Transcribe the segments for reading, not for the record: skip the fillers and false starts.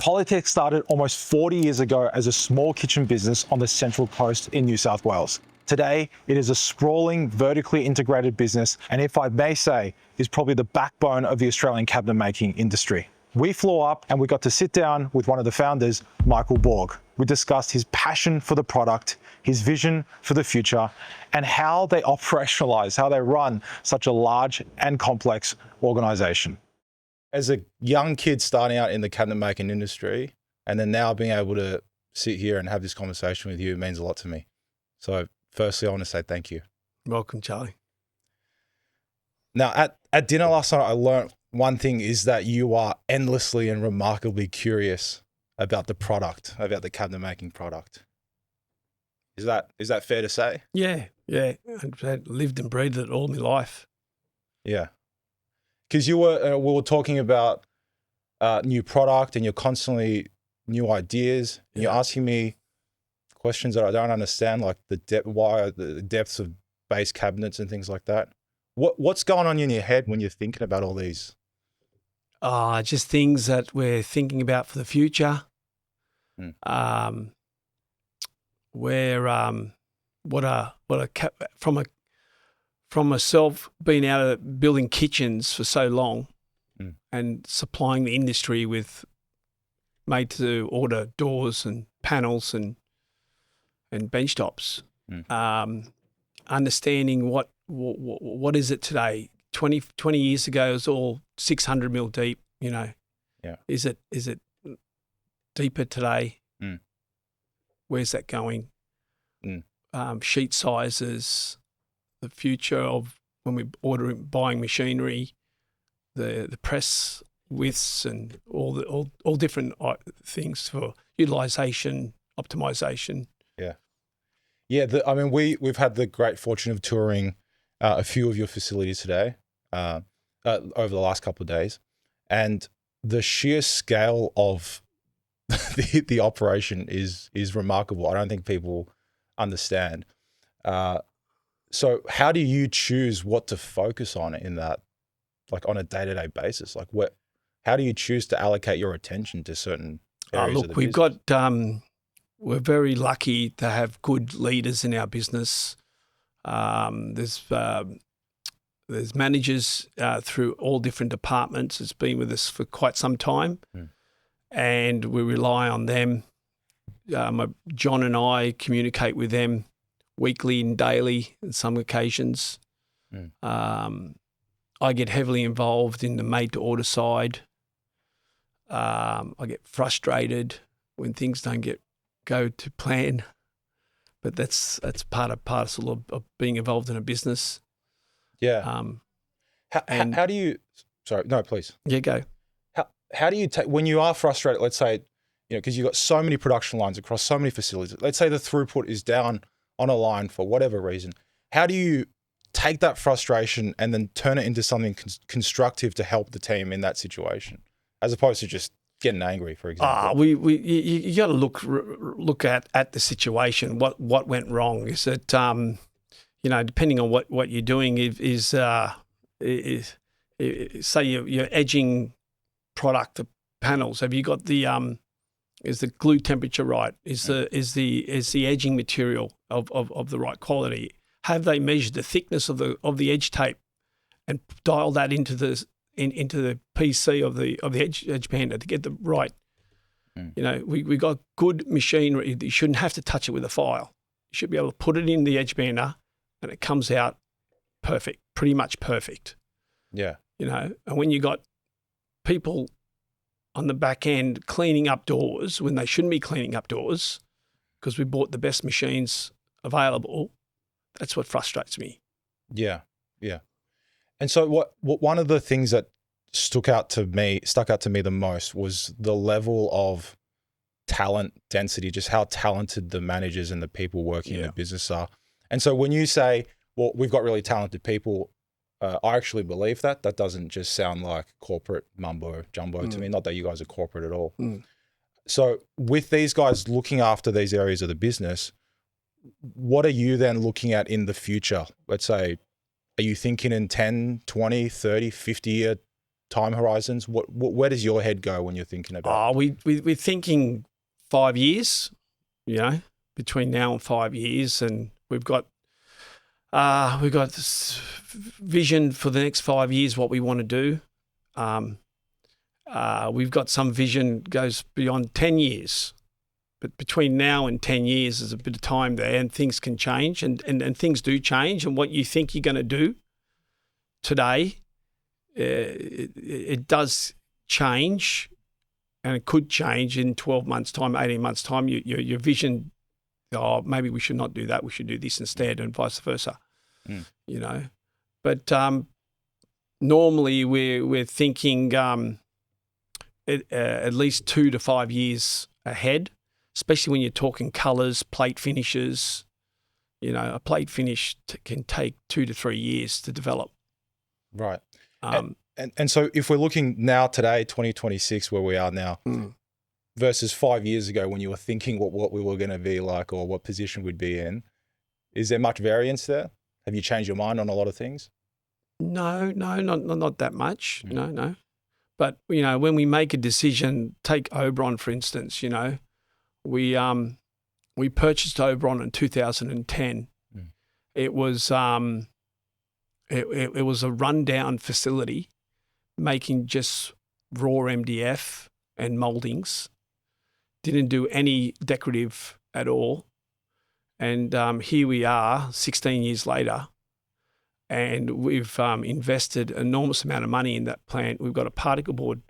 Politex started almost 40 years ago as a small kitchen business on the Central Coast in New South Wales. Today, it is a sprawling, vertically integrated business, and if I may say, is probably the backbone of the Australian cabinet making industry. We flew up and we got to sit down with one of the founders, Michael Borg. We discussed his passion for the product, his vision for the future, and how they operationalize, how they run such a large and complex organization. As a young kid starting out in the cabinet making industry, and then now being able to sit here and have this conversation with you means a lot to me. So firstly, I want to say thank you. Welcome, Charlie. Now, at dinner last night, I learned one thing is that you are endlessly and remarkably curious about the product, about the cabinet making product. Is that fair to say? Yeah. I've lived and breathed it all my life. Yeah. Because we were talking about new product and you're constantly new ideas. And You're asking me questions that I don't understand, like the depths of base cabinets and things like that. What's going on in your head when you're thinking about all these? Just things that we're thinking about for the future. From myself being out of building kitchens for so long and supplying the industry with made to order doors and panels and bench tops, understanding what is it today? 20 years ago, it was all 600 mil deep, Yeah. Is it deeper today? Where's that going? Sheet sizes, the future of when we're buying machinery, the press widths and all different things for utilisation, optimisation. Yeah. We've had the great fortune of touring a few of your facilities today, over the last couple of days, and the sheer scale of the operation is remarkable. I don't think people understand. So how do you choose what to focus on in that, like on a day-to-day basis? Like how do you choose to allocate your attention to certain areas of the we've business? got, we're very lucky to have good leaders in our business. There's managers through all different departments. It's been with us for quite some time, and we rely on them. John and I communicate with them weekly and daily on some occasions. I get heavily involved in the made-to-order side. I get frustrated when things don't go to plan, but that's part and parcel of being involved in a business. Yeah. How do you? Sorry, no, please. Yeah, go. How do you take when you are frustrated? Let's say, because you've got so many production lines across so many facilities. Let's say the throughput is down on a line for whatever reason. How do you take that frustration and then turn it into something constructive to help the team in that situation, as opposed to just getting angry, for example? You got to look at the situation. What went wrong? Is it depending on what you're doing is say you're edging product, the panels. Have you got is the glue temperature right? Is the edging material of the right quality? Have they measured the thickness of the edge tape and dialed that into the PC of the edge bander to get the right? We got good machinery. You shouldn't have to touch it with a file. You should be able to put it in the edge bander and it comes out perfect, pretty much perfect. Yeah. And when you got people on the back end cleaning up doors when they shouldn't be cleaning up doors because we bought the best machines available, that's what frustrates me. Yeah. And so one of the things that stuck out to me the most was the level of talent density, just how talented the managers and the people working in the business are. And so when you say, well, we've got really talented people, I actually believe that. That doesn't just sound like corporate mumbo jumbo to me. Not that you guys are corporate at all. So with these guys looking after these areas of the business, what are you then looking at in the future? Let's say, are you thinking in 10, 20, 30, 50 year time horizons? Where does your head go when you're thinking about? We're thinking 5 years, between now and 5 years, and we've got this vision for the next 5 years what we want to do. We've got some vision goes beyond 10 years, but between now and 10 years there's a bit of time there, and things can change, and things do change, and what you think you're going to do today, it does change, and it could change in 12 months' time, 18 months' time. Your vision, maybe we should not do that, we should do this instead, and vice versa. But normally we're thinking at least 2 to 5 years ahead, especially when you're talking colours, plate finishes. A plate finish can take 2 to 3 years to develop. Right. And so if we're looking now today, 2026, where we are now, versus 5 years ago when you were thinking what we were going to be like or what position we'd be in, is there much variance there? Have you changed your mind on a lot of things? No, not that much. No. But, when we make a decision, take Oberon, for instance, we purchased Oberon in 2010. It was it was a rundown facility making just raw MDF and mouldings. Didn't do any decorative at all. And here we are 16 years later, and we've invested an enormous amount of money in that plant. We've got a particle board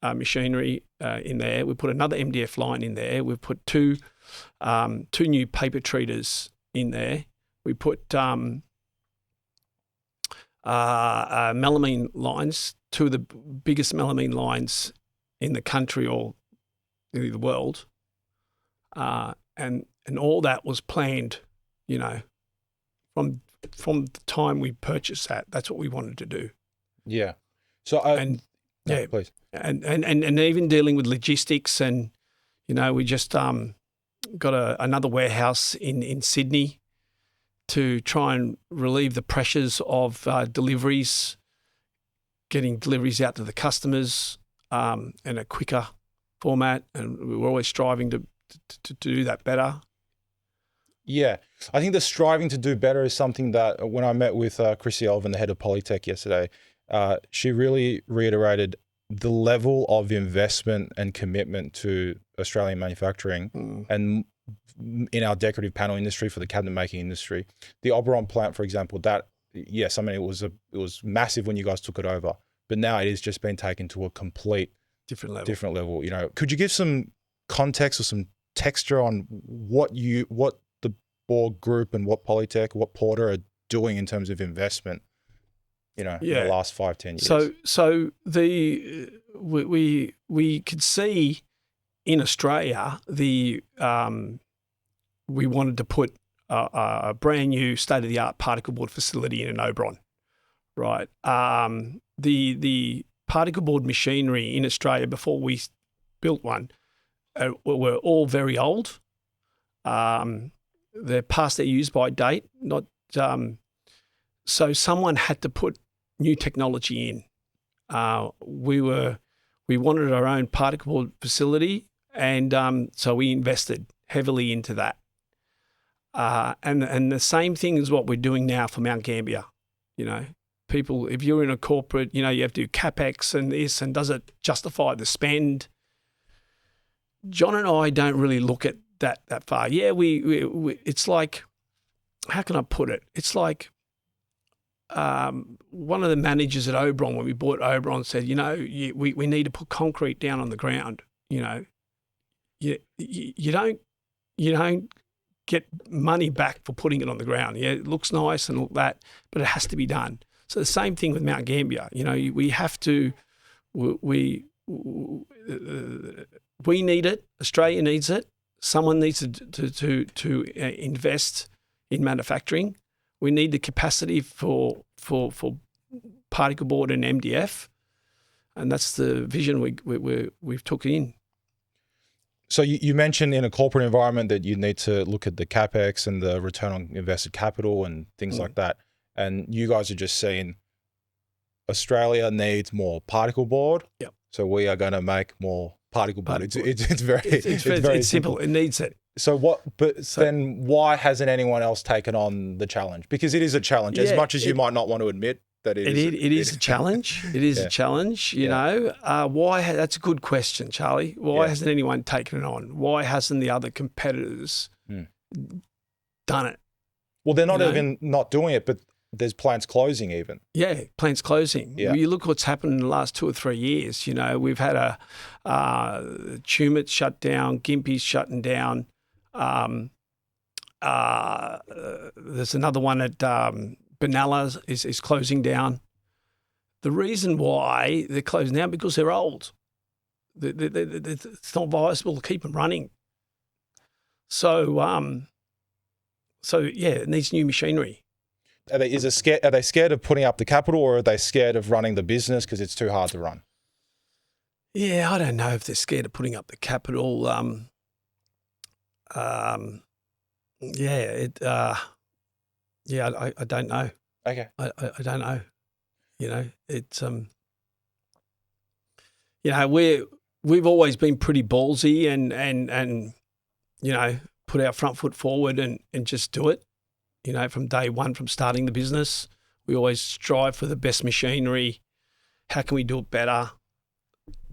machinery in there. We put another MDF line in there. We've put two new paper treaters in there. We put melamine lines, two of the biggest melamine lines in the country or in the world, and all that was planned, from the time we purchased that. That's what we wanted to do. Yeah. So please. And even dealing with logistics, and we just got another warehouse in Sydney to try and relieve the pressures of deliveries, getting deliveries out to the customers in a quicker format, and we're always striving to do that better. Yeah, I think the striving to do better is something that when I met with Chrissy Elvin, the head of Politec yesterday, she really reiterated the level of investment and commitment to Australian manufacturing and in our decorative panel industry for the cabinet making industry. The Oberon plant, for example, that, yes, I mean, it was massive when you guys took it over, but now it has just been taken to a complete different level. Could you give some context or some texture on what the Borg group and what Politec, what Porter are doing in terms of investment, in the last 5-10 years? So we could see in Australia we wanted to put a brand new state-of-the-art particle board facility in Oberon, right? The particle board machinery in Australia before we built one were all very old. They're past their use-by date. So someone had to put new technology in. We wanted our own particle board facility, and so we invested heavily into that. And the same thing is what we're doing now for Mount Gambier. People, if you're in a corporate, you have to do CapEx and this, and does it justify the spend? John and I don't really look at that far. Yeah, we it's like, how can I put it? It's like one of the managers at Oberon, when we bought Oberon, said, we need to put concrete down on the ground. You don't get money back for putting it on the ground. Yeah, it looks nice and all that, but it has to be done. So the same thing with Mount Gambier. We have to. We need it. Australia needs it. Someone needs to invest in manufacturing. We need the capacity for particle board and MDF, and that's the vision we've took in. So you mentioned in a corporate environment that you need to look at the CapEx and the return on invested capital and things like that. And you guys are just saying, Australia needs more particle board. Yep. So we are going to make more particle board. Particle It's very very simple. It needs it. So then why hasn't anyone else taken on the challenge? Because it is a challenge, as much as you might not want to admit that it is a challenge. It is a challenge, you know. That's a good question, Charlie. Why hasn't anyone taken it on? Why hasn't the other competitors done it? Well, they're not even not doing it, but there's plants closing even. Yeah, plants closing. Yeah. You look what's happened in the last 2 or 3 years. You know, we've had Tumut shut down, Gympie's shutting down. There's another one at Benalla is closing down. The reason why they're closing down because they're old. It's not viable to keep them running. So it needs new machinery. Are they scared of putting up the capital, or are they scared of running the business because it's too hard to run? Yeah, I don't know if they're scared of putting up the capital. I don't know. Okay. I don't know. You know, it's you know, we've always been pretty ballsy and you know, put our front foot forward and just do it. You know, from day one, from starting the business, we always strive for the best machinery. How can we do it better?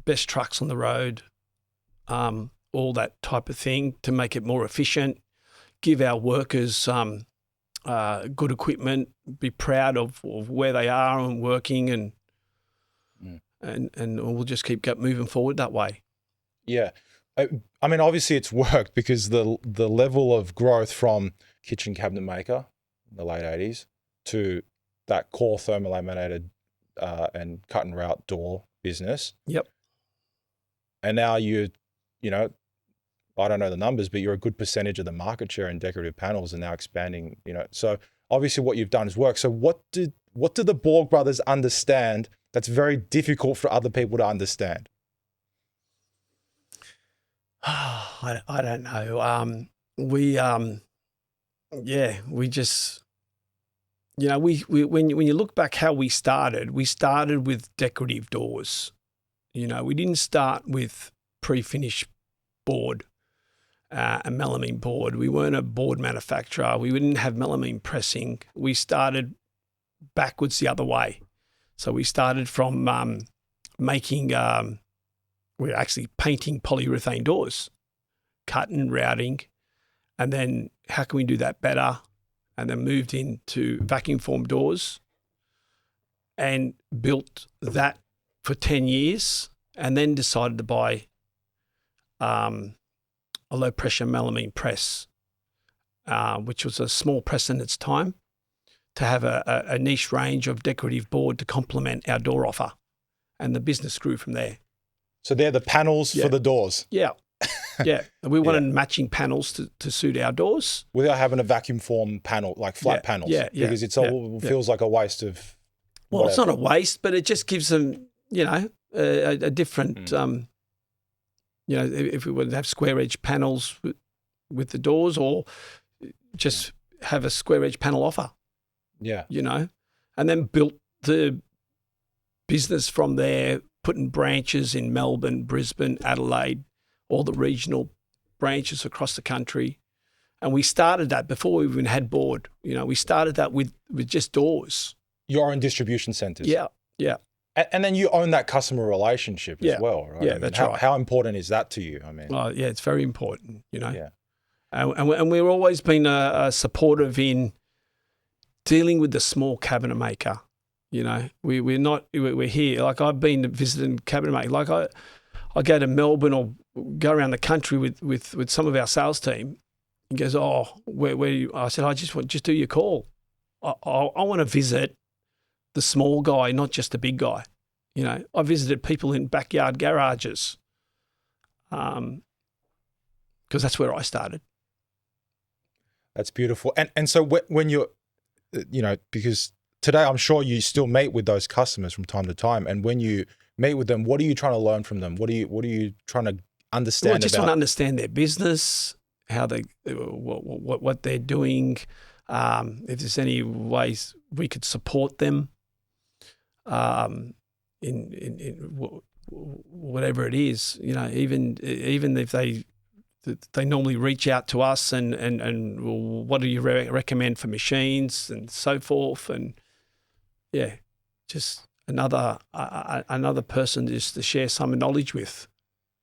Best trucks on the road, all that type of thing to make it more efficient. Give our workers good equipment. Be proud of where they are and working, and we'll just keep moving forward that way. Yeah, I mean, obviously it's worked because the level of growth from kitchen cabinet maker in the late 80s to that core thermolaminated and cut and route door business. Yep. And now you know, I don't know the numbers, but you're a good percentage of the market share in decorative panels and now expanding, you know. So obviously what you've done is work. So what did the Borg brothers understand that's very difficult for other people to understand? I don't know. We just, you know, when you look back how we started with decorative doors. You know, we didn't start with pre-finished board, a melamine board. We weren't a board manufacturer. We didn't have melamine pressing. We started backwards the other way. So we started from making, we're actually painting polyurethane doors, cutting, routing, and then how can we do that better? And then moved into vacuum formed doors and built that for 10 years, and then decided to buy a low pressure melamine press, which was a small press in its time, to have a niche range of decorative board to complement our door offer. And the business grew from there. So they're the panels for the doors. Yeah. Yeah. We wanted matching panels to suit our doors. Without having a vacuum form panel, like flat panels. Yeah. Because it feels like a waste of Well, it's not a waste, but it just gives them, you know, a different, you know, if we would have square edge panels with the doors, or just have a square edge panel offer. Yeah. You know, and then built the business from there, putting branches in Melbourne, Brisbane, Adelaide, all the regional branches across the country. And we started that before we even had board. You know, we started that with just doors. Your own distribution centers. Yeah. Yeah. And then you own that customer relationship as well, right? Yeah, that's right. How important is that to you? I mean, well, yeah, it's very important, you know. Yeah. And we've always been supportive in dealing with the small cabinet maker. You know, we're here. Like, I've been visiting cabinet maker. Like, I go to Melbourne or go around the country with some of our sales team. He goes, "Oh, where are you?" I said, just do your call. I want to visit the small guy, not just the big guy. You know, I visited people in backyard garages, because that's where I started. That's beautiful. And so when you're, you know, because today I'm sure you still meet with those customers from time to time, and when you meet with them, what are you trying to learn from them? What are you trying to understand? Well, I just want to understand their business, how they, what they're doing, if there's any ways we could support them. whatever it is, even if they normally reach out to us and well, what do you recommend for machines and so forth, and just another person just to share some knowledge with.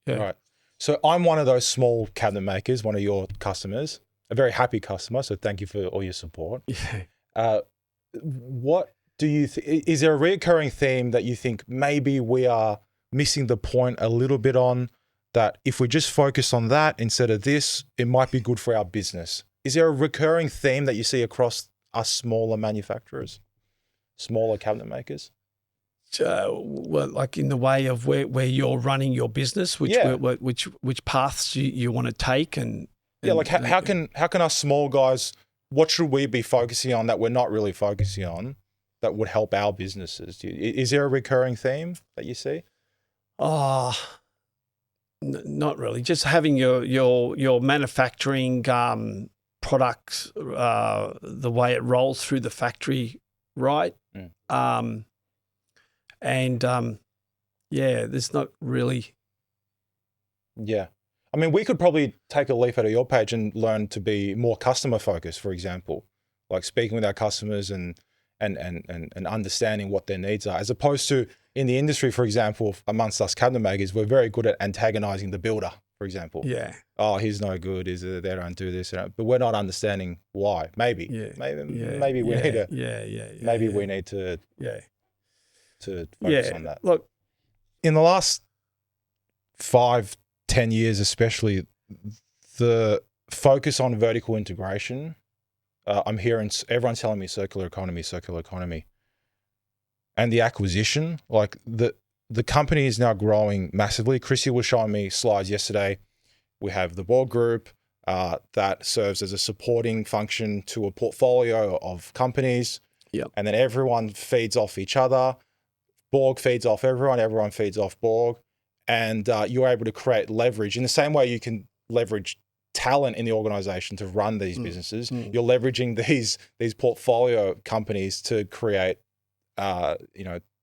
Yeah. Right. So I'm one of those small cabinet makers, one of your customers, a very happy customer. So thank you for all your support. Yeah. What do you is there a recurring theme that you think maybe we are missing the point a little bit on, that if we just focus on that instead of this, it might be good for our business? Is there a recurring theme that you see across us smaller manufacturers, smaller cabinet makers? Well, like in the way of where you're running your business, which paths you want to take, and like how can us small guys, what should we be focusing on that we're not really focusing on that would help our businesses? Is there a recurring theme that you see? Not really. Just having your manufacturing products, the way it rolls through the factory, right? There's not really. Yeah. I mean, we could probably take a leaf out of your page and learn to be more customer focused, for example, like speaking with our customers and understanding what their needs are, as opposed to in the industry, for example, amongst us cabinet makers, we're very good at antagonizing the builder, for example. Yeah. Oh, he's no good. They don't do this, but we're not understanding why. Maybe we need to focus on that. Look, in the last 5-10 years, especially, the focus on vertical integration, I'm hearing everyone's telling me circular economy, and the acquisition, like the company is now growing massively. Chrissy was showing me slides yesterday. We have the Borg group that serves as a supporting function to a portfolio of companies. Yep. And then everyone feeds off each other. Borg feeds off everyone feeds off Borg. And you're able to create leverage in the same way you can leverage talent in the organization to run these businesses. You're leveraging these portfolio companies to create,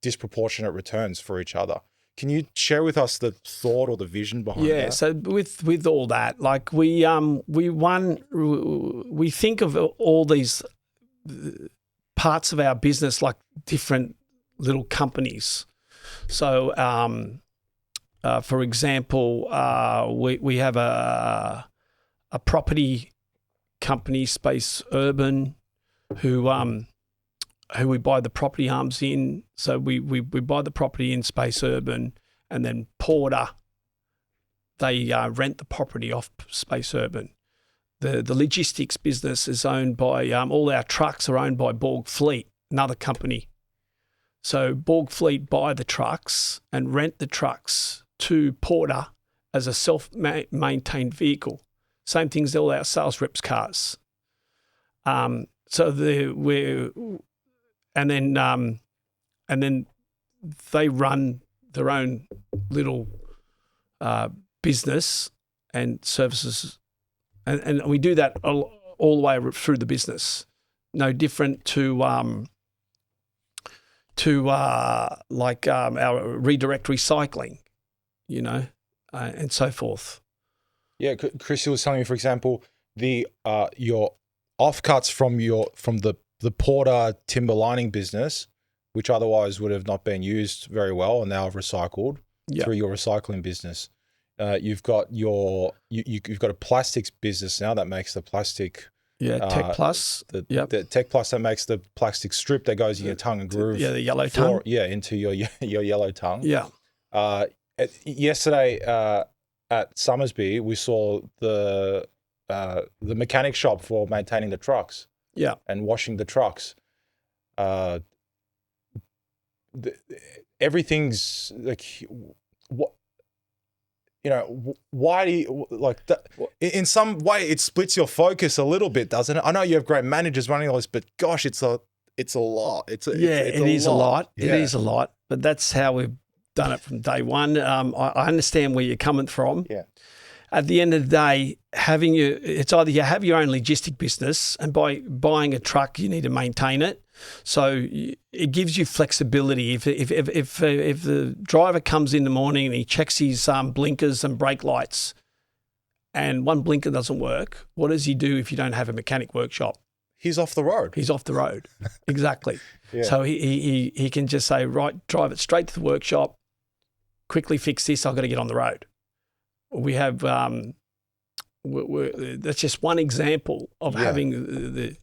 disproportionate returns for each other. Can you share with us the thought or the vision behind that? Yeah. So with all that, like we think of all these parts of our business like different little companies. So, for example, we have a property company, Space Urban, who we buy the property arms in. So we buy the property in Space Urban, and then Porter, they rent the property off Space Urban. The logistics business is owned by all our trucks are owned by Borg Fleet, another company. So Borg Fleet buy the trucks and rent the trucks to Porter as a self-maintained vehicle. Same thing as all our sales reps' cars. And then they run their own little business and services, and we do that all the way through the business. No different to our redirect recycling, and so forth. Yeah, Chris was telling me, for example, the your offcuts from the Porter timber lining business, which otherwise would have not been used very well, and now recycled through your recycling business. You've got you've got a plastics business now that makes the plastic. Yeah, Tech Plus. The Tech Plus that makes the plastic strip that goes in your tongue and groove. Yeah, the yellow tongue. Yeah, into your yellow tongue. Yeah. Yesterday at Summersby, we saw the mechanic shop for maintaining the trucks. Yeah. And washing the trucks. Everything's like, what, why do you, like that? In some way, it splits your focus a little bit, doesn't it? I know you have great managers running all this, but gosh, it's a lot. It is a lot. It is a lot, but that's how we've done it from day one. I understand where you're coming from. Yeah. at the end of the day, it's either you have your own logistic business, and by buying a truck, you need to maintain it. So it gives you flexibility. If the driver comes in the morning and he checks his blinkers and brake lights, and one blinker doesn't work, what does he do if you don't have a mechanic workshop? He's off the road. He's off the road. Exactly. Yeah. So he can just say, right, drive it straight to the workshop, quickly fix this, I've got to get on the road. We have that's just one example of having the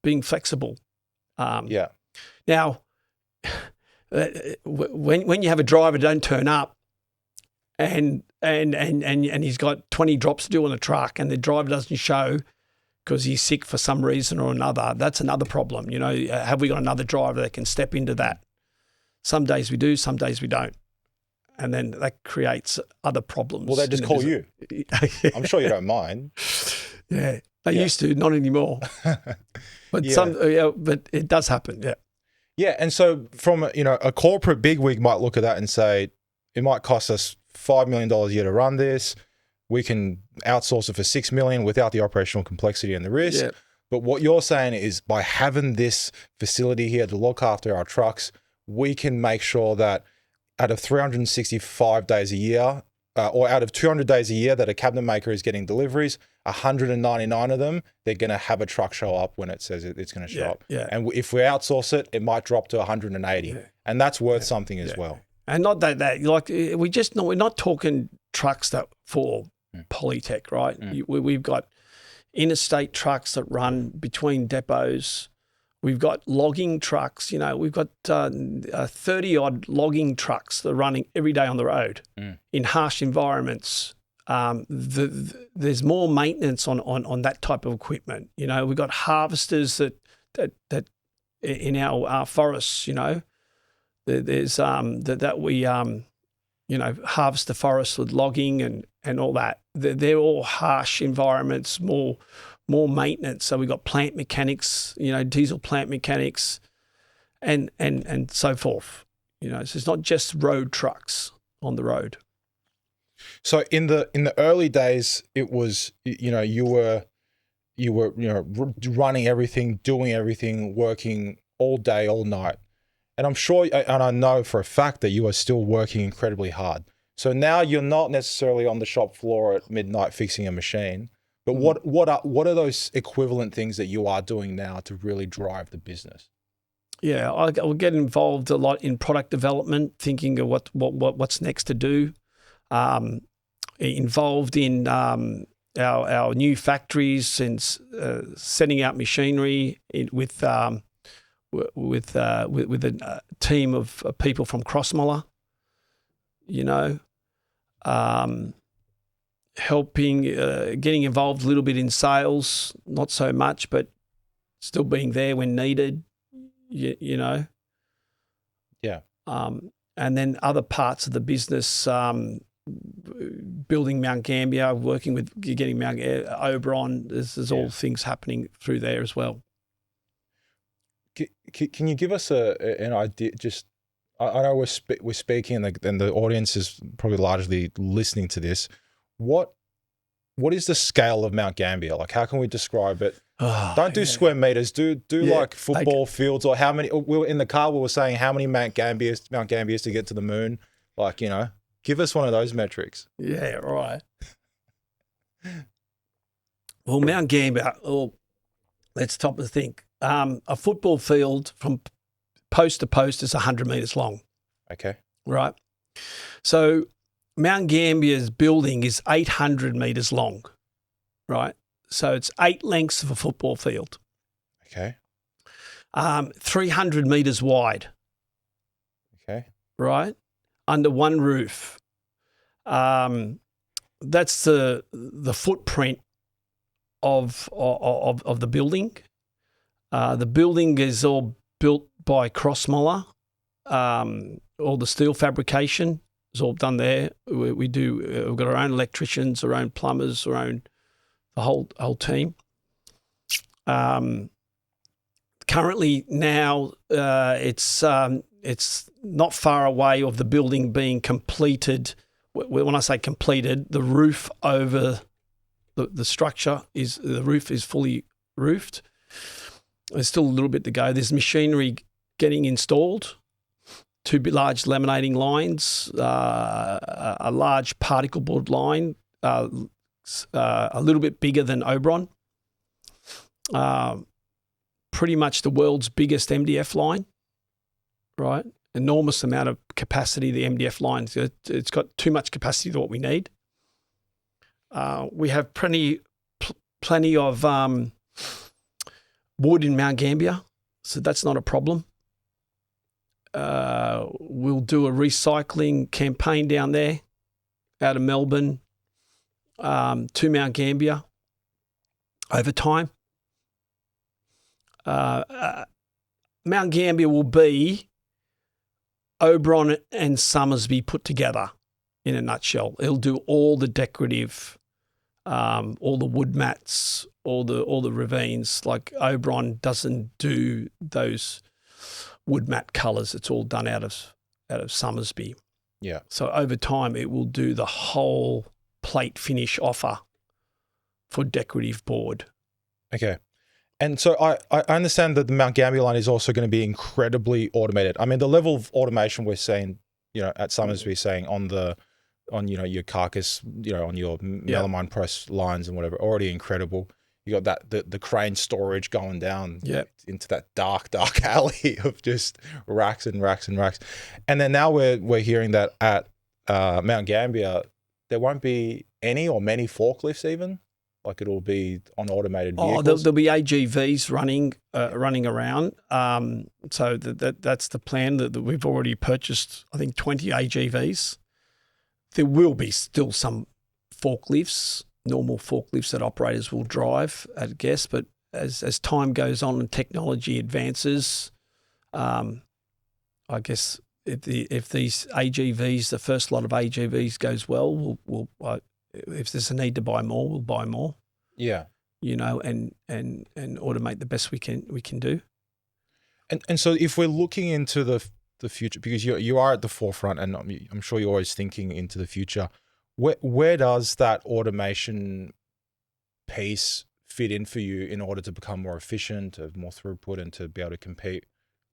being flexible. Yeah. Now, when you have a driver don't turn up, and he's got 20 drops to do on a truck, and the driver doesn't show because he's sick for some reason or another, that's another problem. You know, have we got another driver that can step into that? Some days we do, some days we don't. And then that creates other problems. Well, they just call you. I'm sure you don't mind. Yeah, they used to, not anymore. But but it does happen. Yeah. Yeah, and so from a corporate bigwig might look at that and say it might cost us $5 million a year to run this. We can outsource it for $6 million without the operational complexity and the risk. Yeah. But what you're saying is by having this facility here to look after our trucks, we can make sure that out of 365 days a year, or out of 200 days a year that a cabinet maker is getting deliveries, 199 of them, they're going to have a truck show up when it says it's going to show up. Yeah. And if we outsource it, it might drop to 180. Yeah. And that's worth something as well. And not that like we're not talking trucks that for Politec, right? We've got interstate trucks that run between depots. We've got logging trucks. We've got 30-odd logging trucks that are running every day on the road in harsh environments. There's more maintenance on that type of equipment. We've got harvesters that in our forests. There's that we harvest the forest with logging and all that. They're all harsh environments, more maintenance. So we've got plant mechanics, diesel plant mechanics, and so forth. So it's not just road trucks on the road. So in the early days, it was you were running everything, doing everything, working all day, all night, and I'm sure, and I know for a fact that you are still working incredibly hard. So now you're not necessarily on the shop floor at midnight fixing a machine. But what are those equivalent things that you are doing now to really drive the business? Yeah, I'll get involved a lot in product development, thinking of what's next to do. Involved in our new factories and setting out machinery with a team of people from Crossmuller. Helping, getting involved a little bit in sales, not so much, but still being there when needed, Yeah. And then other parts of the business, building Mount Gambier, working with getting Mount Oberon. There's all things happening through there as well. Can you give us an idea? Just I know we're speaking, and the audience is probably largely listening to this. What is the scale of Mount Gambier? Like, how can we describe it? Don't do square meters. Do like football fields, or how many? We were in the car. We were saying how many Mount Gambiers to get to the moon. Like, give us one of those metrics. Yeah, right. Well, Mount Gambier. Oh, let's stop and think. A football field from post to post is 100 meters long. Okay. Right. So Mount Gambier's building is 800 meters long, right? So it's 8 lengths of a football field. Okay. 300 meters wide. Okay. Right? Under one roof. That's the footprint of the building. The building is all built by Crossmuller. All the steel fabrication is all done there. We've got our own electricians, our own plumbers, the whole team. Currently now, it's not far away of the building being completed when I say completed, the roof over the structure the roof is fully roofed. There's still a little bit to go. There's machinery getting installed, 2 large laminating lines, a large particle board line, a little bit bigger than Oberon. Pretty much the world's biggest MDF line, right? Enormous amount of capacity, the MDF line. It's got too much capacity to what we need. We have plenty of wood in Mount Gambier, so that's not a problem. We'll do a recycling campaign down there out of Melbourne to Mount Gambier over time. Mount Gambier will be Oberon and Summersby put together in a nutshell. It'll do all the decorative, all the wood mats, all the ravines. Like Oberon doesn't do those wood mat colours. It's all done out of Summersby. Yeah. So over time, it will do the whole plate finish offer for decorative board. Okay. And so I understand that the Mount Gambier line is also going to be incredibly automated. I mean, the level of automation we're seeing, at Summersby, saying on your carcass, on your melamine press lines and whatever, already incredible. You got the crane storage going down into that dark alley of just racks and racks and racks. And then now we're hearing that at Mount Gambier, there won't be any or many forklifts even. Like it'll be on automated vehicles. Oh, there'll be AGVs running around. So that's the plan that we've already purchased. I think 20 AGVs. There will be still some forklifts, normal forklifts that operators will drive, I guess. But as time goes on and technology advances, I guess if these AGVs, the first lot of AGVs goes well, we'll if there's a need to buy more, we'll buy more. Yeah. And automate the best we can do. And so if we're looking into the future, because you are at the forefront, and I'm sure you're always thinking into the future, where does that automation piece fit in for you in order to become more efficient, have more throughput, and to be able to compete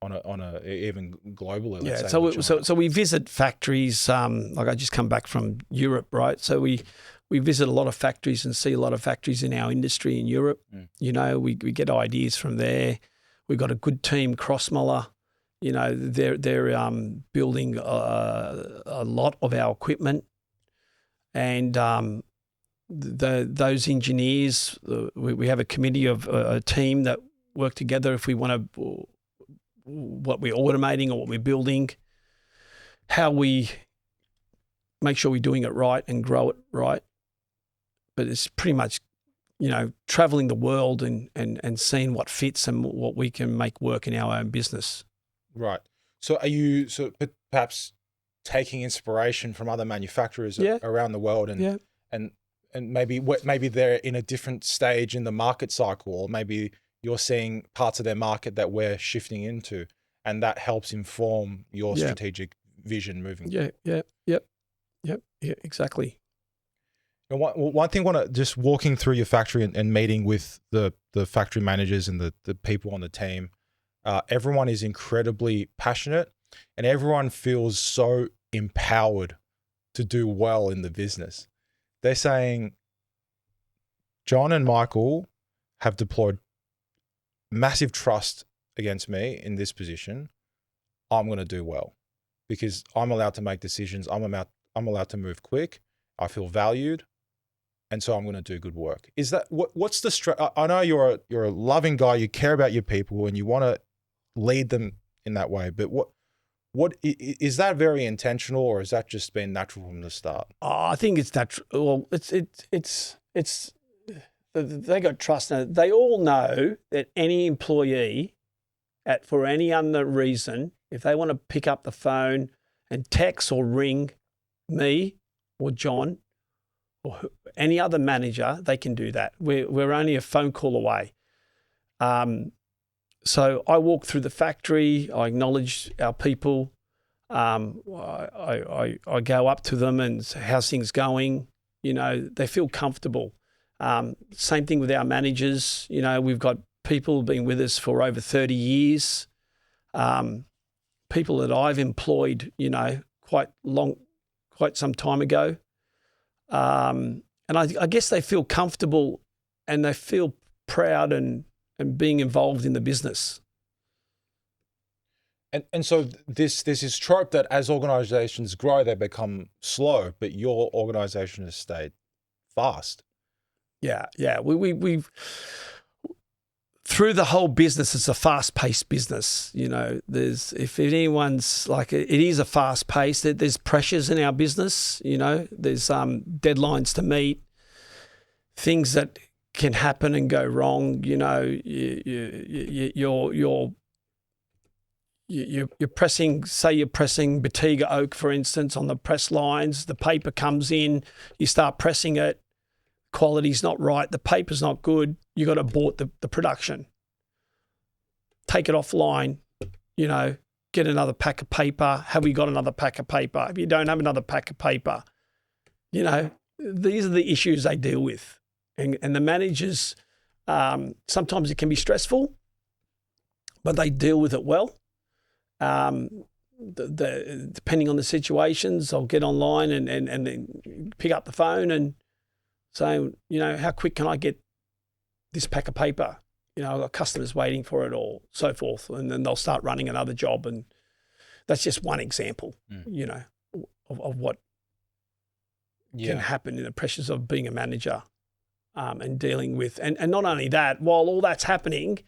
on a even globally? Let's say, so we visit factories. Like I just come back from Europe, right? So we visit a lot of factories and see a lot of factories in our industry in Europe. We get ideas from there. We've got a good team, Crossmuller. They're building a lot of our equipment, and those engineers. We have a committee of a team that work together if we want to. What we're automating or what we're building, how we make sure we're doing it right and grow it right. But it's pretty much, traveling the world and seeing what fits and what we can make work in our own business. Right. So are you perhaps taking inspiration from other manufacturers around the world and maybe they're in a different stage in the market cycle, or maybe you're seeing parts of their market that we're shifting into, and that helps inform your strategic vision moving forward. Yep, exactly. And one thing, just walking through your factory and meeting with the factory managers and the people on the team, everyone is incredibly passionate, and everyone feels so empowered to do well in the business. They're saying, John and Michael have deployed massive trust against me in this position. I'm going to do well because I'm allowed to make decisions. I'm allowed to move quick. I feel valued, and so I'm going to do good work. Is that what's the I know you're a loving guy. You care about your people and you want to lead them in that way. But what is that very intentional, or has that just been natural from the start? I think it's natural. Well, it's. They got trust. Now, they all know that any employee, for any other reason, if they want to pick up the phone and text or ring me or John or any other manager, they can do that. We're only a phone call away. So I walk through the factory. I acknowledge our people. I go up to them and say, how's things going? You know, they feel comfortable. Same thing with our managers. You know, we've got people who've been with us for over 30 years. People that I've employed, you know, quite some time ago. And I guess they feel comfortable and they feel proud and being involved in the business. And so this is trope that as organizations grow, they become slow, but your organization has stayed fast. Yeah. We've through the whole business, it's a fast-paced business. You know, if anyone's like, it is a fast pace. There's pressures in our business. You know, there's deadlines to meet, things that can happen and go wrong. You know, you're pressing, say you're pressing Bottega oak, for instance, on the press lines. The paper comes in, you start pressing it. Quality's not right. The paper's not good. You got to abort the production. Take it offline. You know, get another pack of paper. Have we got another pack of paper? If you don't have another pack of paper, you know, these are the issues they deal with. And the managers, sometimes it can be stressful, but they deal with it well. Depending on the situations, I'll get online and then pick up the phone and say, you know, how quick can I get this pack of paper? You know, I've got customers waiting for it or so forth. And then they'll start running another job. And that's just one example, you know, of what can happen in the pressures of being a manager and dealing with. And not only that, while all that's happening,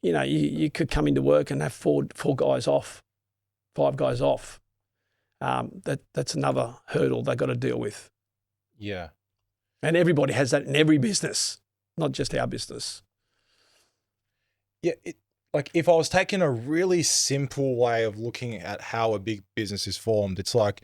you know, you could come into work and have four guys off, 5 guys off. That's another hurdle they got to deal with. Yeah. And everybody has that in every business, not just our business. Yeah. Like if I was taking a really simple way of looking at how a big business is formed, it's like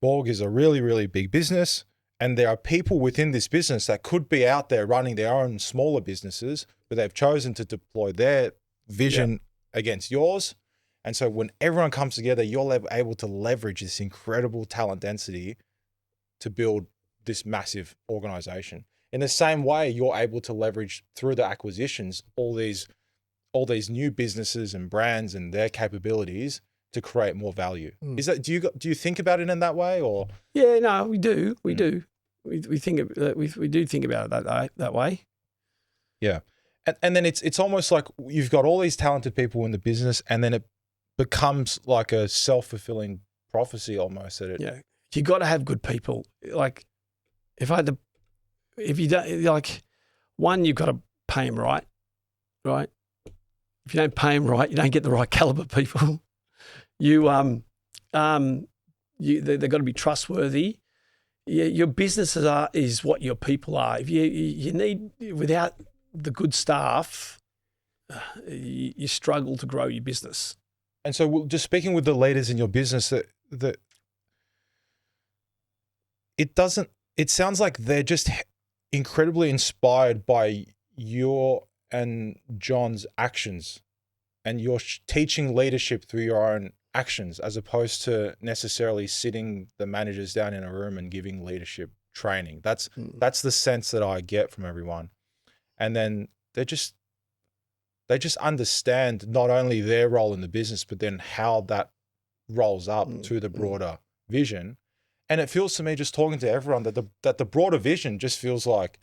Borg is a really, really big business. And there are people within this business that could be out there running their own smaller businesses, but they've chosen to deploy their vision against yours. And so when everyone comes together, you're able to leverage this incredible talent density to build this massive organization. In the same way, you're able to leverage through the acquisitions, all these new businesses and brands and their capabilities to create more value. Is that, do you think about it in that way or? Yeah, no, we do. We do. We do think about it that way. Yeah. And then it's almost like you've got all these talented people in the business and then it becomes like a self-fulfilling prophecy almost that it. Yeah. You got to have good people. Like if you don't, like, one, you've got to pay them right? If you don't pay them right, you don't get the right caliber people. They've got to be trustworthy. Your business is what your people are. If you need, without the good staff, you struggle to grow your business. And so just speaking with the leaders in your business, that it sounds like they're just incredibly inspired by your and John's actions, and you're teaching leadership through your own actions as opposed to necessarily sitting the managers down in a room and giving leadership training. That's the sense that I get from everyone. And then they just understand not only their role in the business, but then how that rolls up to the broader vision. And it feels to me, just talking to everyone, that the broader vision just feels like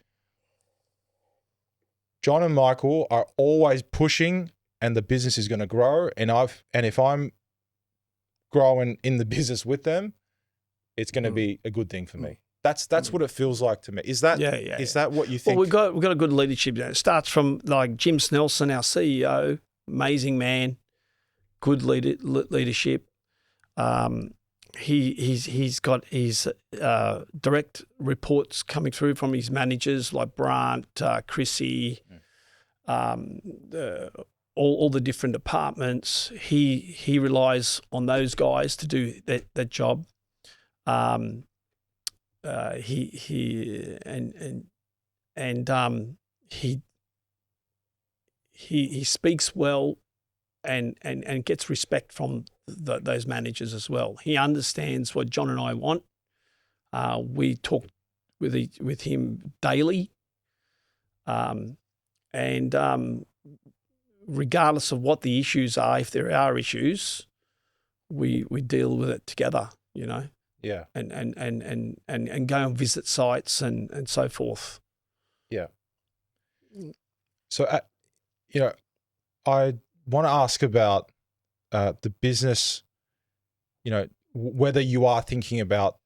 John and Michael are always pushing and the business is going to grow. And if I'm growing in the business with them, it's going to be a good thing for me. That's what it feels like to me. Is that is that what you think? Well, we've got a good leadership. It starts from like Jim Snelson, our CEO, amazing man, good leadership. He's got his direct reports coming through from his managers like Brant, Chrissy, all the different departments. He relies on those guys to do that job. He speaks well and gets respect from those managers as well. He understands what John and I want. We talk with him daily, and regardless of what the issues are, if there are issues, we deal with it together. Yeah. And go and visit sites and so forth. Yeah. So, I want to ask about the business, whether you are thinking about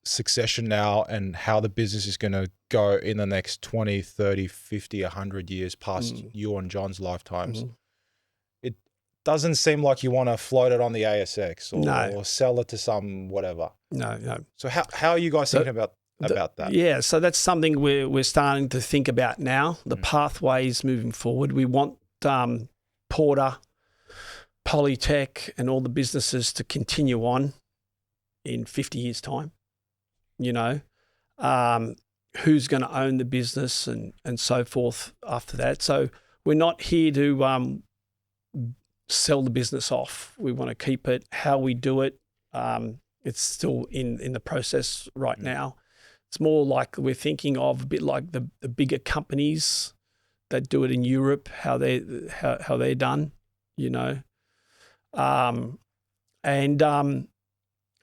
succession now and how the business is going to go in the next 20, 30, 50, 100 years past you and John's lifetimes. It doesn't seem like you want to float it on the ASX or sell it to some whatever. No. So how are you guys thinking about that? Yeah, so that's something we're starting to think about now, the pathways moving forward. We want Porter, Politec and all the businesses to continue on in 50 years' time. Who's going to own the business and so forth after that. So we're not here to sell the business off. We want to keep it. How we do it, it's still in the process right now. It's more like we're thinking of a bit like the bigger companies that do it in Europe, how they're done,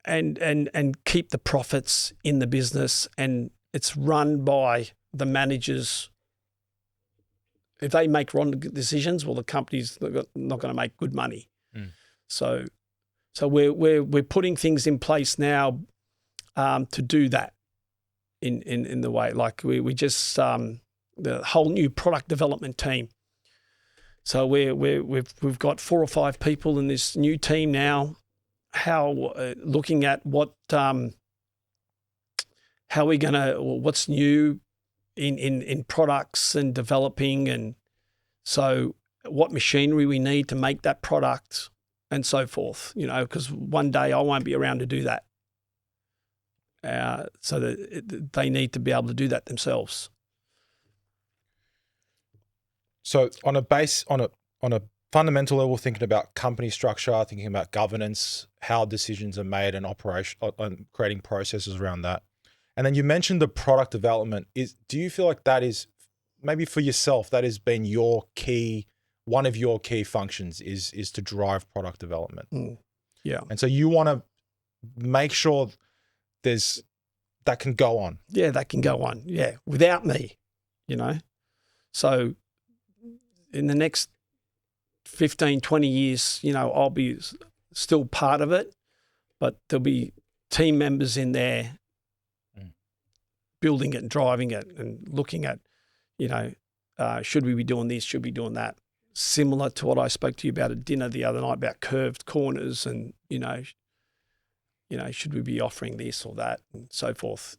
and keep the profits in the business, and it's run by the managers. If they make wrong decisions, well, the company's not going to make good money. So we're putting things in place now to do that in the way. Like we just the whole new product development team. So we've got 4 or 5 people in this new team now. Looking at what how we're gonna, what's new in products and developing, and so what machinery we need to make that product and so forth. Because one day I won't be around to do that. So that they need to be able to do that themselves. So on a fundamental level, thinking about company structure, thinking about governance, how decisions are made, and operation, on creating processes around that. And then you mentioned the product development. Do you feel like that is, maybe for yourself, that has been one of your key functions is to drive product development? Yeah. And so you want to make sure that can go on. Yeah, that can go on. Yeah, without me, So in the next 15, 20 years, I'll be still part of it, but there'll be team members in there building it and driving it and looking at, should we be doing this? Should we be doing that? Similar to what I spoke to you about at dinner the other night about curved corners and, should we be offering this or that and so forth.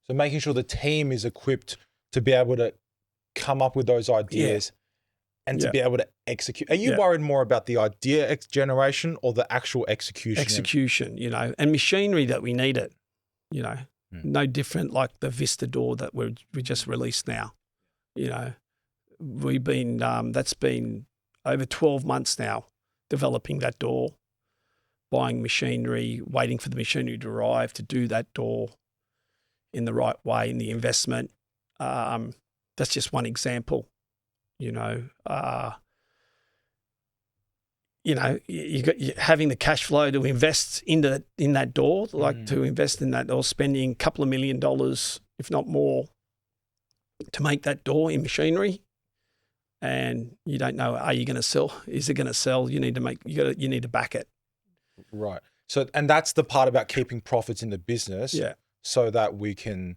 So making sure the team is equipped to be able to come up with those ideas and to be able to execute. Are you worried more about the idea generation or the actual execution? Execution, and machinery that we need it, no different like the Vista door that we just released now. We've been, that's been over 12 months now, developing that door, buying machinery, waiting for the machinery to arrive to do that door in the right way, in the investment. That's just one example. You're having the cash flow to invest in that door, to invest in that door, spending a couple of $1 million, if not more, to make that door in machinery. And you don't know, are you going to sell? Is it going to sell? You need to back it. Right. So, and that's the part about keeping profits in the business. Yeah. So that we can,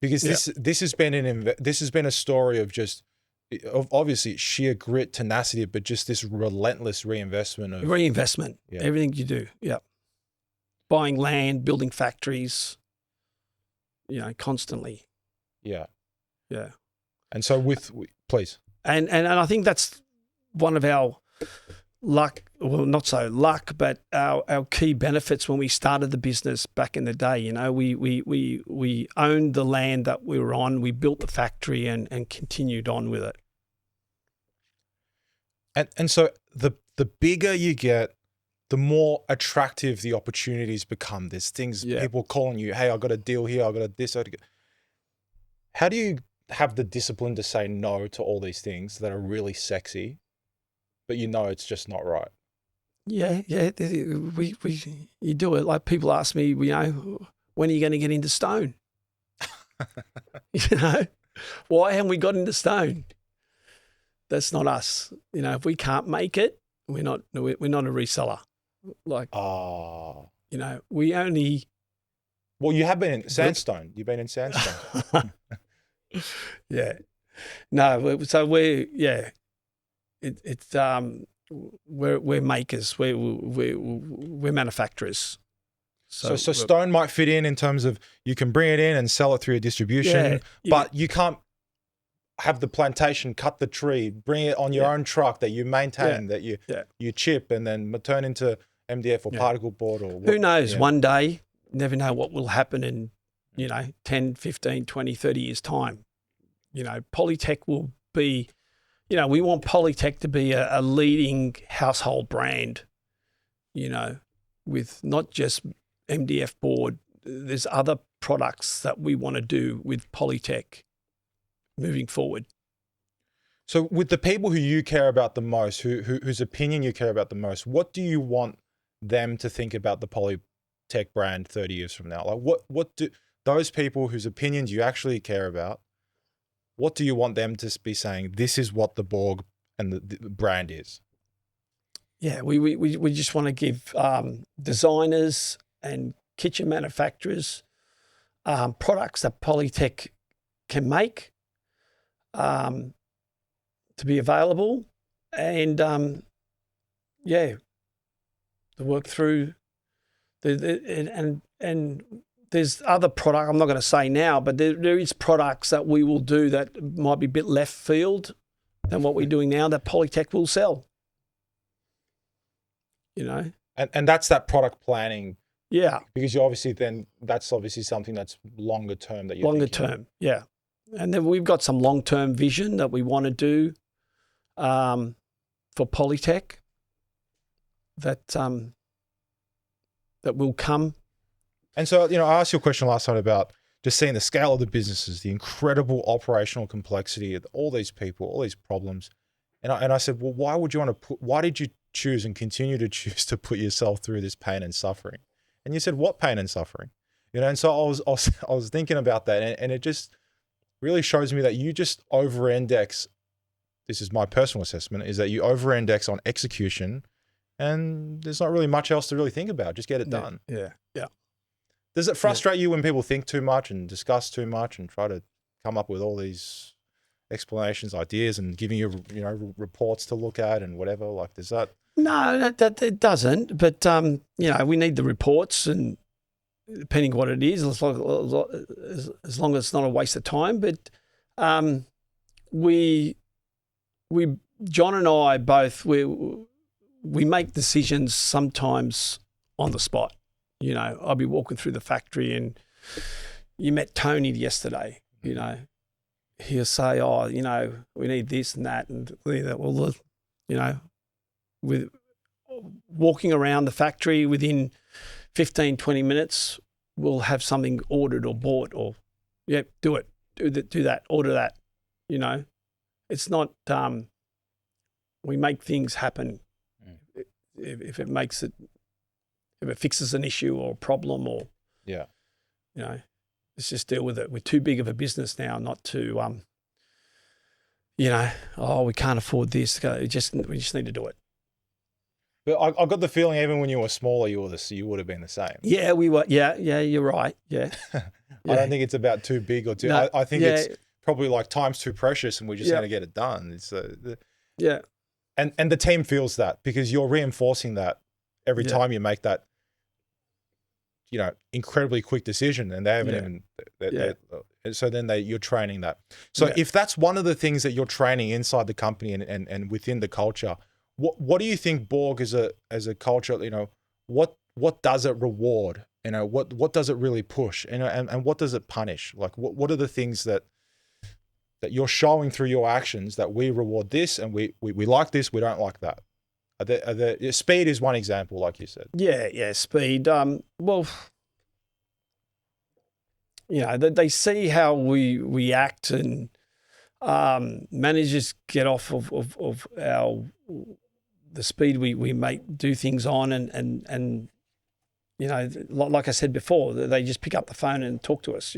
because this has been a story of just, obviously sheer grit, tenacity, but just this relentless reinvestment. Everything you do. Yeah. Buying land, building factories, constantly. Yeah. Yeah. And so please. And I think that's one of our luck, well, not so luck, but our key benefits when we started the business back in the day. We owned the land that we were on, we built the factory and continued on with it. And so the bigger you get, the more attractive the opportunities become. There's things, people calling you, hey, I got a deal here, I got a this. How do you have the discipline to say no to all these things that are really sexy, but you know it's just not right? Yeah. You do it. Like people ask me, you know, when are you going to get into stone? You know, why haven't we got into stone? That's not us. You know, if we can't make it, we're not a reseller. Like, you know, we only. Well, you have been in sandstone. You've been in sandstone. Yeah. No. So we're we're makers. We're manufacturers. So stone might fit in terms of you can bring it in and sell it through your distribution, but you can't have the plantation, cut the tree, bring it on your own truck that you maintain, that you chip and then turn into MDF or particle board or what, who knows, one day, never know what will happen in, you know, 10, 15, 20, 30 years time. You know, Politec will be, you know, we want Politec to be a leading household brand, you know, with not just MDF board. There's other products that we want to do with Politec moving forward. So with the people who you care about the most, whose opinion you care about the most, what do you want them to think about the Politec brand 30 years from now? Like what do those people whose opinions you actually care about, what do you want them to be saying, this is what the Borg and the brand is? Yeah, we just want to give designers and kitchen manufacturers products that Politec can make to be available, and to work through and there's other product I'm not going to say now, but there is products that we will do that might be a bit left field than what we're doing now that Politec will sell. You know, and that's that product planning. Yeah, because you obviously that's obviously something that's longer term that you're longer term. Yeah, and then we've got some long term vision that we want to do for Politec that will come. And so, you know, I asked you a question last time about just seeing the scale of the businesses, the incredible operational complexity of all these people, all these problems. And I said, well, why did you choose and continue to choose to put yourself through this pain and suffering? And you said, what pain and suffering? You know, and so I was thinking about that, and it just really shows me that you just over-index. This is my personal assessment, is that you over-index on execution, and there's not really much else to really think about. Just get it done. Yeah. Does it frustrate you when people think too much and discuss too much and try to come up with all these explanations, ideas, and giving you, you know, reports to look at and whatever? Like, does that? No, that it doesn't. But you know, we need the reports, and depending what it is, as long as it's not a waste of time. But we John and I both we make decisions sometimes on the spot. You know, I'll be walking through the factory, and you met Tony yesterday. You know, he'll say, "Oh, you know, we need this and that," and that. Well, you know, with walking around the factory within 15, 20 minutes, we'll have something ordered or bought, or do it, do that, order that. You know, it's not. We make things happen. If it makes it. If it fixes an issue or a problem, or you know, let's just deal with it. We're too big of a business now not to, you know, we can't afford this. We just need to do it. But I got the feeling even when you were smaller, you would have been the same. Yeah, we were. Yeah, you're right. Yeah. I don't think it's about too big or too. No, I think it's probably like time's too precious, and we just need to get it done. It's and the team feels that, because you're reinforcing that every time you make that, you know, incredibly quick decision, and they haven't even. So then you're training that. So if that's one of the things that you're training inside the company and within the culture, what do you think Borg as a culture? You know, what does it reward? You know, what does it really push? And what does it punish? Like what are the things that that you're showing through your actions that we reward this and we like this, we don't like that? Speed is one example, like you said. Yeah, speed. Well, they see how we act, and managers get off of the speed we make do things on, and like I said before, they just pick up the phone and talk to us.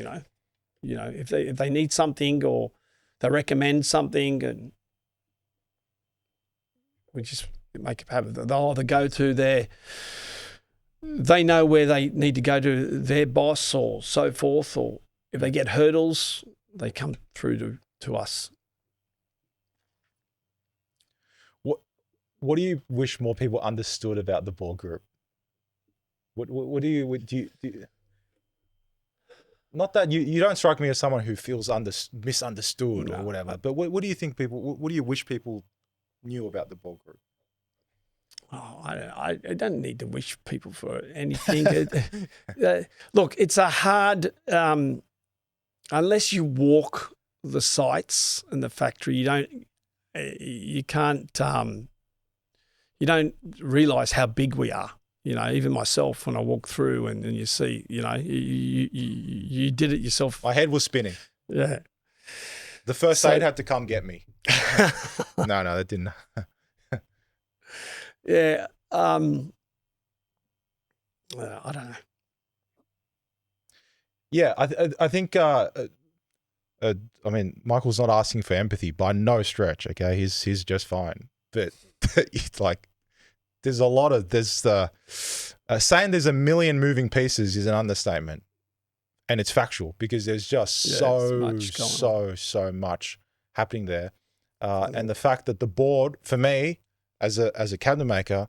If they need something or they recommend something, and we just make it happen. They'll either go to they know where they need to go to their boss or so forth, or if they get hurdles, they come through to us. What do you wish more people understood about the Borg Group? What do you not that you don't strike me as someone who feels misunderstood or whatever, but what do you think what do you wish people knew about the Borg Group? Oh, I don't need to wish people for anything. Look, it's a hard, unless you walk the sites and the factory, you don't realise how big we are. Even myself, when I walk through and you see, you did it yourself. My head was spinning. Yeah. The first aid had to come get me. No, that didn't. Yeah. I don't know. Yeah, I think. I mean, Michael's not asking for empathy by no stretch. Okay, he's just fine. But it's like there's saying there's a million moving pieces is an understatement, and it's factual because there's just so much happening there, and the fact that the board, for me as a cabinet maker,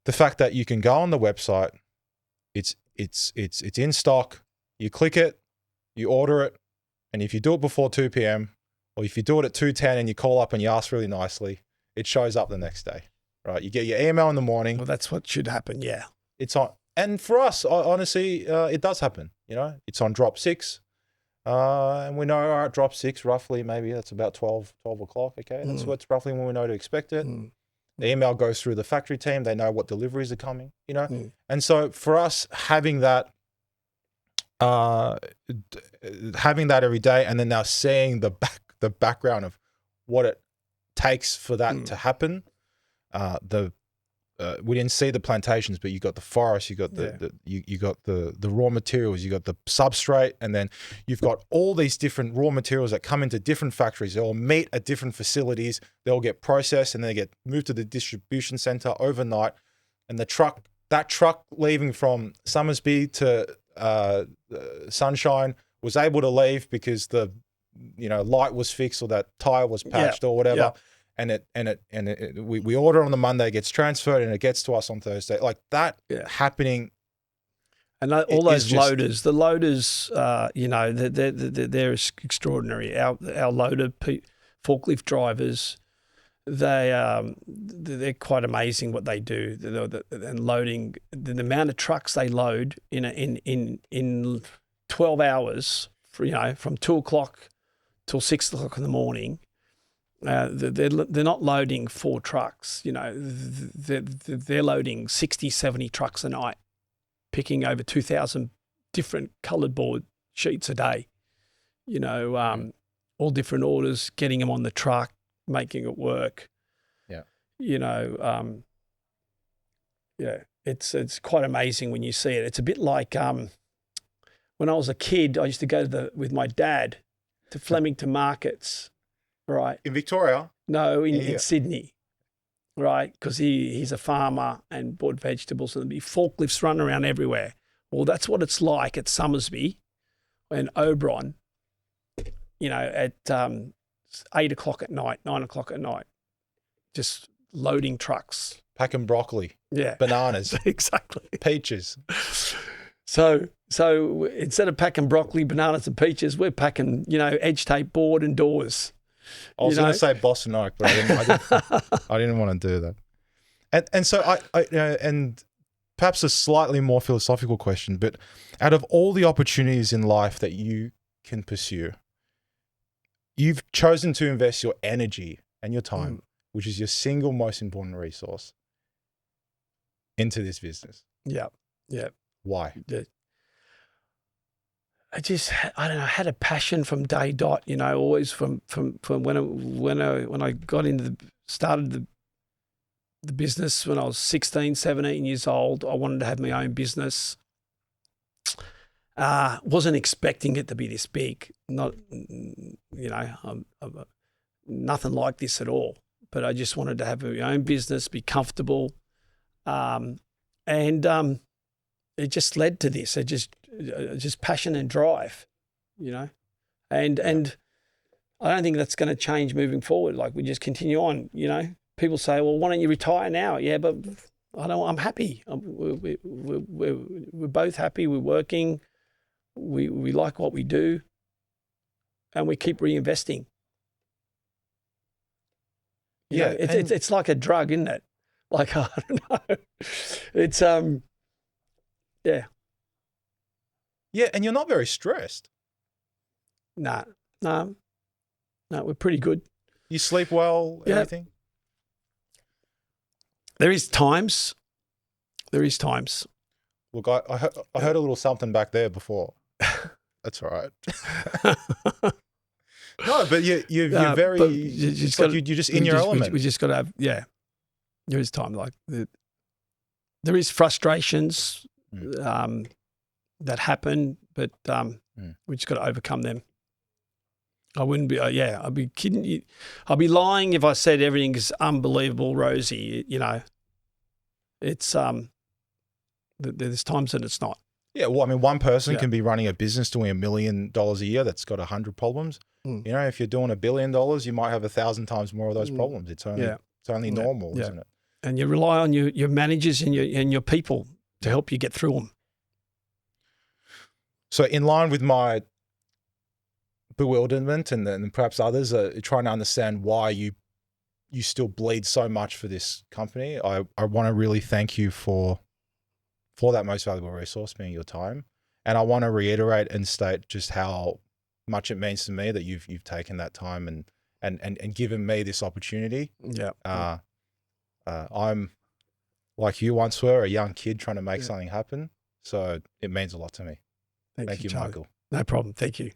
the fact that you can go on the website, it's in stock, you click it, you order it, and if you do it before 2 p.m. or if you do it at 2:10 and you call up and you ask really nicely, it shows up the next day, right? You get your email in the morning. Well, that's what should happen, yeah. It's on, and for us, honestly, it does happen. It's on drop 6, and we know, all right, drop 6 roughly, maybe that's about 12 o'clock. Okay, that's what's roughly when we know to expect it. The email goes through the factory team; they know what deliveries are coming. And so for us, having that every day, and then now seeing the background of what it takes for that to happen. We didn't see the plantations, but you got the forest, you got you got the raw materials, you got the substrate, and then you've got all these different raw materials that come into different factories. They all meet at different facilities. They all get processed, and they get moved to the distribution center overnight. And that truck leaving from Summersby to Sunshine was able to leave because the light was fixed or that tire was patched or whatever. Yeah. And we order on the Monday, it gets transferred, and it gets to us on Thursday. Like that happening. And all those loaders, the loaders, they're extraordinary. Our loader forklift drivers, they're quite amazing what they do. And loading, the amount of trucks they load in 12 hours, from 2 o'clock till 6 o'clock in the morning. They're not loading 4 trucks, they're loading 60, 70 trucks a night, picking over 2,000 different coloured board sheets a day, all different orders, getting them on the truck, making it work. It's quite amazing when you see it. It's a bit like when I was a kid, I used to go with my dad to Flemington markets. Right. In Victoria? No, in Sydney, right? Because he's a farmer and bought vegetables, and there'd be forklifts running around everywhere. Well, that's what it's like at Summersby and Oberon, at 8 o'clock at night, 9 o'clock at night, just loading trucks. Packing broccoli. Yeah. Bananas. Exactly. Peaches. So instead of packing broccoli, bananas and peaches, we're packing, edge tape board and doors. I was going to say Boston Oak, but I didn't want to do that. And so I and perhaps a slightly more philosophical question, but out of all the opportunities in life that you can pursue, you've chosen to invest your energy and your time, Mm. which is your single most important resource, into this business. Yeah. Yeah. Why? I don't know, I had a passion from day dot, you know, always from when I got started the business when I was 16, 17 years old. I wanted to have my own business. Wasn't expecting it to be this big. Not, you know, I'm nothing like this at all. But I just wanted to have my own business, be comfortable, and it just led to this. It just passion and drive, you know, and I don't think that's going to change moving forward. Like, we just continue on, you know. People say, well, why don't you retire now? Yeah, but I don't. I'm happy. We're both happy. We're working. We like what we do, and we keep reinvesting. You know, it's like a drug, isn't it? Like, I don't know. It's yeah. Yeah, and you're not very stressed. No, we're pretty good. You sleep well, Yeah. everything? There is times. Look, I heard a little something back there before. That's all right. No, but you're very, but it's like you're just in your element. We just got to have, yeah, there is time. Like, there is frustrations that happen, but we just got to overcome them. I wouldn't be, I'd be kidding you. I'd be lying if I said everything is unbelievable, rosy. You know, it's there's times that it's not. Yeah, well, I mean, one person can be running a business doing $1 million a year that's got 100 problems. You know, if you're doing $1 billion, you might have 1,000 times more of those problems. It's only normal, isn't it? And you rely on your managers and your people to help you get through them. So, in line with my bewilderment, and then perhaps others are trying to understand why you still bleed so much for this company, I want to really thank you for that most valuable resource, being your time. And I want to reiterate and state just how much it means to me that you've taken that time and given me this opportunity. Yeah. I'm, like you once were, a young kid trying to make something happen. So it means a lot to me. Thank you, Charlie. Michael. No problem. Thank you.